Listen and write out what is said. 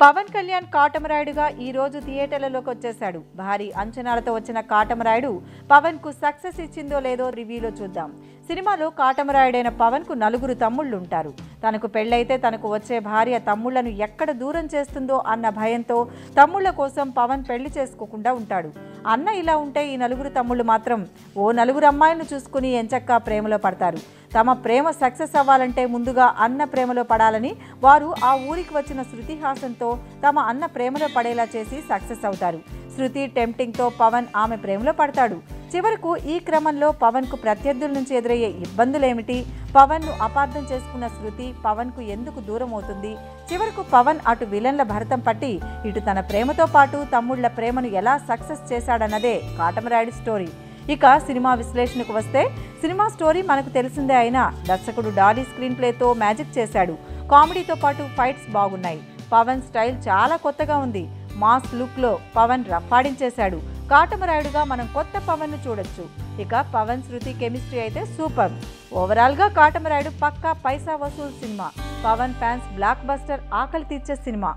పవన్ కళ్యాణ్ కాటమరాయుడుగా ఈ రోజు థియేటర్లలోకి వచ్చేశాడు. భారీ అంచనాలతో వచ్చిన కాటమరాయుడు పవన్ కు సక్సెస్ ఇచ్చిందో లేదో రివ్యూలో చూద్దాం. సినిమాలో కాటమరాయుడైన పవన్ కు 4 తమ్ముళ్లు ఉంటారు. తనకు పెళ్లైతే తనకు వచ్చే భార్య తమ్ముళ్లను ఎక్కడ దూరం చేస్తుందో అన్న భయంతో తమ్ముళ్ల కోసం పవన్ పెళ్లి చేసుకోకుండా ఉంటాడు. అన్న ఇలా ఉంటే ఈ 4 తమ్ముళ్లు మాత్రం ఓ 4 అమ్మాయిలను చూసుకుని ఎంచక్కా ప్రేమలో పడతారు. తమ ప్రేమ సక్సెస్ అవ్వాలంటే ముందుగా అన్న ప్రేమలో పడాలని వారు ఆ ఊరికి వచ్చిన శృతి హాసన్తో తమ అన్న ప్రేమలో పడేలా చేసి సక్సెస్ అవుతారు. శృతి టెంప్టింగ్తో పవన్ ఆమె ప్రేమలో పడతాడు. చివరకు ఈ క్రమంలో పవన్కు ప్రత్యర్థుల నుంచి ఎదురయ్యే ఇబ్బందులేమిటి, పవన్ను అపార్థం చేసుకున్న శృతి పవన్కు ఎందుకు దూరం అవుతుంది, చివరకు పవన్ అటు విలన్ల భరతం పట్టి ఇటు తన ప్రేమతో పాటు తమ్ముళ్ల ప్రేమను ఎలా సక్సెస్ చేశాడన్నదే కాటమరాయుడు స్టోరీ. ఇక సినిమా విశ్లేషణకు వస్తే సినిమా స్టోరీ మనకు తెలిసిందే అయినా దర్శకుడు డాలీ స్క్రీన్ ప్లేతో మ్యాజిక్ చేశాడు. కామెడీతో పాటు ఫైట్స్ బాగున్నాయి. పవన్ స్టైల్ చాలా కొత్తగా ఉంది. మాస్ లుక్లో పవన్ రఫాడించేశాడు. కాటమరాయుడుగా మనం కొత్త పవన్ను చూడొచ్చు. ఇక పవన్ శృతి కెమిస్ట్రీ అయితే సూపర్. ఓవరాల్గా కాటమరాయుడు పక్కా పైసా వసూలు సినిమా. పవన్ ఫ్యాన్స్ బ్లాక్ బస్టర్ ఆకలి తీర్చే సినిమా.